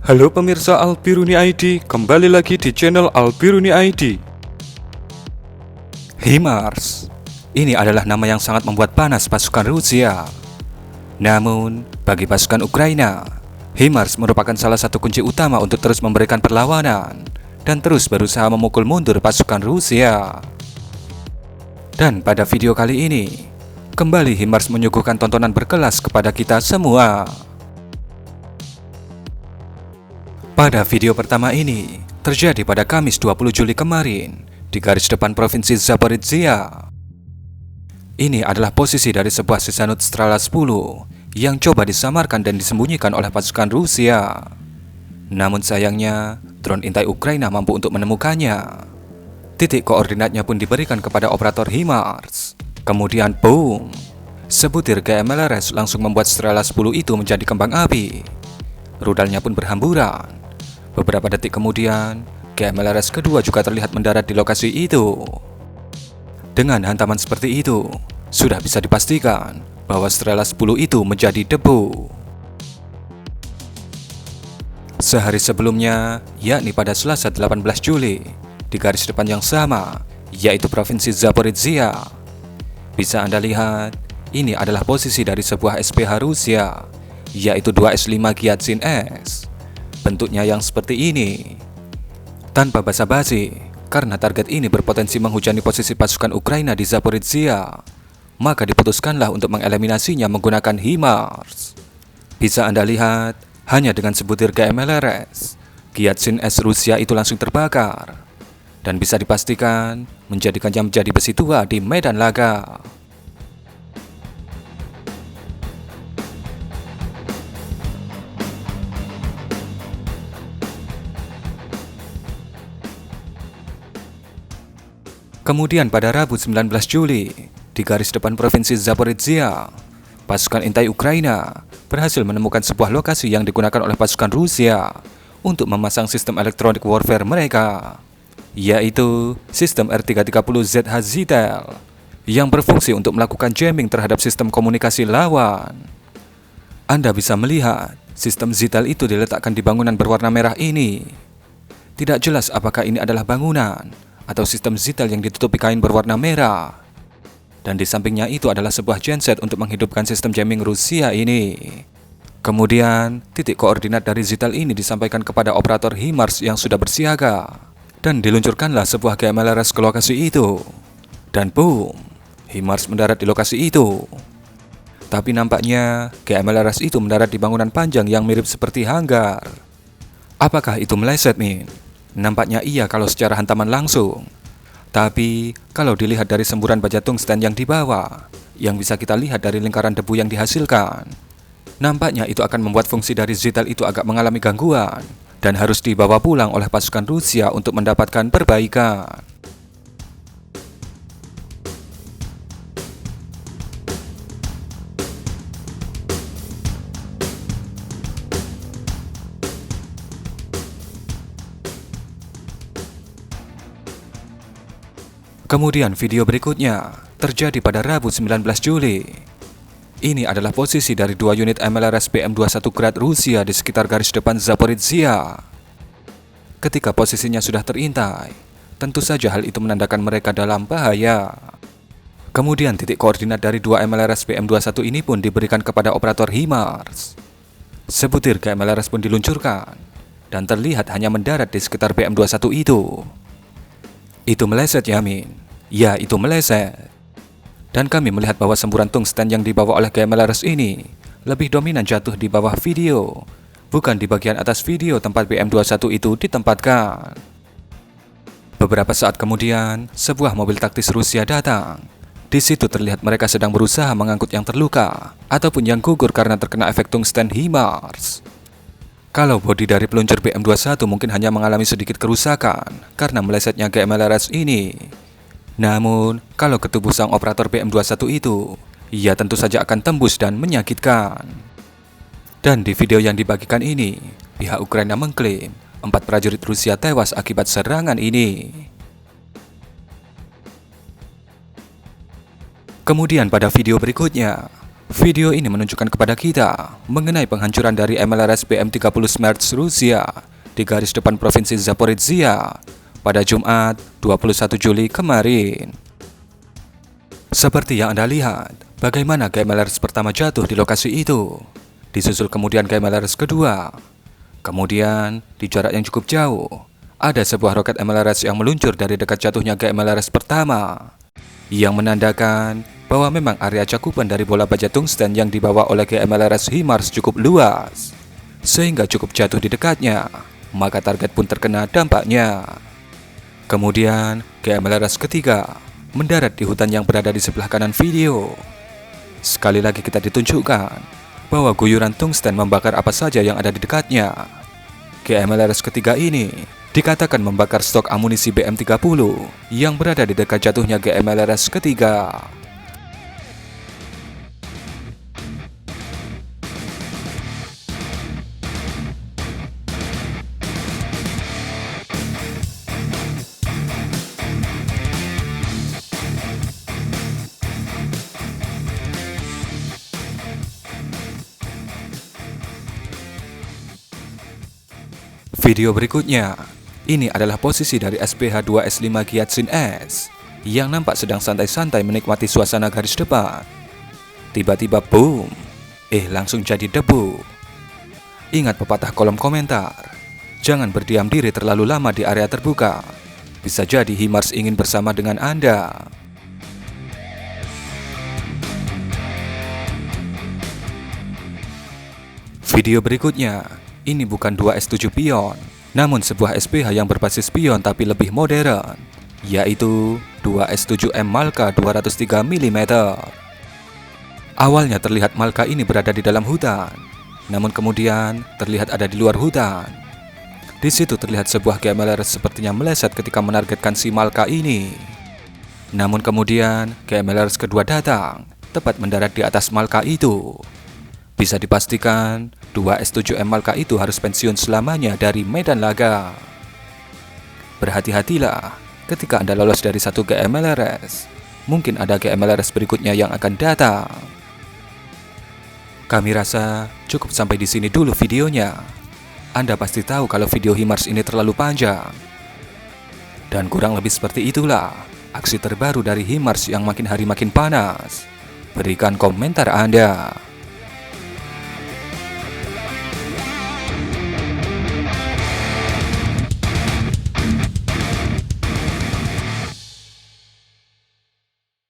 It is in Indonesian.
Halo pemirsa Albiruni ID, kembali lagi di channel Albiruni ID. HIMARS, ini adalah nama yang sangat membuat panas pasukan Rusia. Namun, bagi pasukan Ukraina, HIMARS merupakan salah satu kunci utama untuk terus memberikan perlawanan dan terus berusaha memukul mundur pasukan Rusia. Dan pada video kali ini, kembali HIMARS menyuguhkan tontonan berkelas kepada kita semua. Pada video pertama ini, terjadi pada Kamis 20 Juli kemarin, di garis depan Provinsi Zaporizhia. Ini adalah posisi dari sebuah Sissanut Strela 10 yang coba disamarkan dan disembunyikan oleh pasukan Rusia. Namun sayangnya, drone intai Ukraina mampu untuk menemukannya. Titik koordinatnya pun diberikan kepada operator HIMARS. Kemudian boom! Sebutir GMLRS langsung membuat Strela 10 itu menjadi kembang api. Rudalnya pun berhamburan. Beberapa detik kemudian, GMLRS kedua juga terlihat mendarat di lokasi itu. Dengan hantaman seperti itu, sudah bisa dipastikan bahwa Strela 10 itu menjadi debu. Sehari sebelumnya, yakni pada Selasa 18 Juli, di garis depan yang sama, yaitu Provinsi Zaporizhia. Bisa Anda lihat, ini adalah posisi dari sebuah SPH Rusia, yaitu 2S5 Gyatsin S. Bentuknya yang seperti ini. Tanpa basa-basi, karena target ini berpotensi menghujani posisi pasukan Ukraina di Zaporizhia, maka diputuskanlah untuk mengeliminasinya menggunakan HIMARS. Bisa Anda lihat, hanya dengan sebutir GMLRS, Gyatsin S Rusia itu langsung terbakar, dan bisa dipastikan menjadikannya menjadi besi tua di medan laga. Kemudian pada Rabu 19 Juli, di garis depan Provinsi Zaporizhia, pasukan intai Ukraina berhasil menemukan sebuah lokasi yang digunakan oleh pasukan Rusia untuk memasang sistem elektronik warfare mereka, yaitu sistem R330ZH Zytel, yang berfungsi untuk melakukan jamming terhadap sistem komunikasi lawan. Anda bisa melihat sistem Zytel itu diletakkan di bangunan berwarna merah ini. Tidak jelas apakah ini adalah bangunan atau sistem Zytel yang ditutupi kain berwarna merah. Dan di sampingnya itu adalah sebuah genset untuk menghidupkan sistem jamming Rusia ini. Kemudian, titik koordinat dari Zytel ini disampaikan kepada operator HIMARS yang sudah bersiaga. Dan diluncurkanlah sebuah GMLRS ke lokasi itu. Dan boom, HIMARS mendarat di lokasi itu. Tapi nampaknya GMLRS itu mendarat di bangunan panjang yang mirip seperti hanggar. Apakah itu meleset, Min? Nampaknya iya kalau secara hantaman langsung. Tapi, kalau dilihat dari semburan baja tungsten yang dibawa, yang bisa kita lihat dari lingkaran debu yang dihasilkan, nampaknya itu akan membuat fungsi dari Zytel itu agak mengalami gangguan dan harus dibawa pulang oleh pasukan Rusia untuk mendapatkan perbaikan. Kemudian video berikutnya terjadi pada Rabu 19 Juli. Ini adalah posisi dari dua unit MLRS PM-21 Grad Rusia di sekitar garis depan Zaporizhia. Ketika posisinya sudah terintai, tentu saja hal itu menandakan mereka dalam bahaya. Kemudian titik koordinat dari dua MLRS PM-21 ini pun diberikan kepada operator HIMARS. Sebutir MLRS pun diluncurkan, dan terlihat hanya mendarat di sekitar PM-21 itu. Itu meleset, Yamin. Ya, itu meleset. Dan kami melihat bahwa semburan tungsten yang dibawa oleh GMLRS ini lebih dominan jatuh di bawah video, bukan di bagian atas video tempat PM-21 itu ditempatkan. Beberapa saat kemudian, sebuah mobil taktis Rusia datang. Di situ terlihat mereka sedang berusaha mengangkut yang terluka ataupun yang gugur karena terkena efek tungsten HIMARS. Kalau bodi dari peluncur PM-21 mungkin hanya mengalami sedikit kerusakan karena melesetnya GMLRS ini. Namun, kalau ke tubuh sang operator PM-21 itu, ia tentu saja akan tembus dan menyakitkan. Dan di video yang dibagikan ini, pihak Ukraina mengklaim 4 prajurit Rusia tewas akibat serangan ini. Kemudian pada video berikutnya, Video ini menunjukkan kepada kita mengenai penghancuran dari MLRS BM30 Smerdz Rusia di garis depan Provinsi Zaporizhia pada Jumat 21 Juli kemarin. Seperti yang Anda lihat, bagaimana GMLRS pertama jatuh di lokasi itu, disusul kemudian GMLRS kedua. Kemudian, di jarak yang cukup jauh, ada sebuah roket MLRS yang meluncur dari dekat jatuhnya GMLRS pertama, yang menandakan bahwa memang area cakupan dari bola baja tungsten yang dibawa oleh GMLRS HIMARS cukup luas, sehingga cukup jatuh di dekatnya, maka target pun terkena dampaknya. Kemudian, GMLRS ketiga mendarat di hutan yang berada di sebelah kanan video. Sekali lagi kita ditunjukkan bahwa guyuran tungsten membakar apa saja yang ada di dekatnya. GMLRS ketiga ini dikatakan membakar stok amunisi BM30 yang berada di dekat jatuhnya GMLRS ketiga. Video berikutnya, ini adalah posisi dari SPH-2S5 Gyatsin S yang nampak sedang santai-santai menikmati suasana garis depan. Tiba-tiba boom, langsung jadi debu. Ingat pepatah kolom komentar, jangan berdiam diri terlalu lama di area terbuka. Bisa jadi HIMARS ingin bersama dengan Anda. Video berikutnya, ini bukan 2S7 pion, namun sebuah SPH yang berbasis pion tapi lebih modern, yaitu 2S7M Malka 203 mm. Awalnya terlihat Malka ini berada di dalam hutan, namun kemudian terlihat ada di luar hutan. Di situ terlihat sebuah GMLRS sepertinya meleset ketika menargetkan si Malka ini. Namun kemudian GMLRS kedua datang, tepat mendarat di atas Malka itu. Bisa dipastikan 2S7M Malka itu harus pensiun selamanya dari medan laga. Berhati-hatilah ketika Anda lolos dari satu GMLRS. Mungkin ada GMLRS berikutnya yang akan datang. Kami rasa cukup sampai di sini dulu videonya. Anda pasti tahu kalau video HIMARS ini terlalu panjang. Dan kurang lebih seperti itulah aksi terbaru dari HIMARS yang makin hari makin panas. Berikan komentar Anda.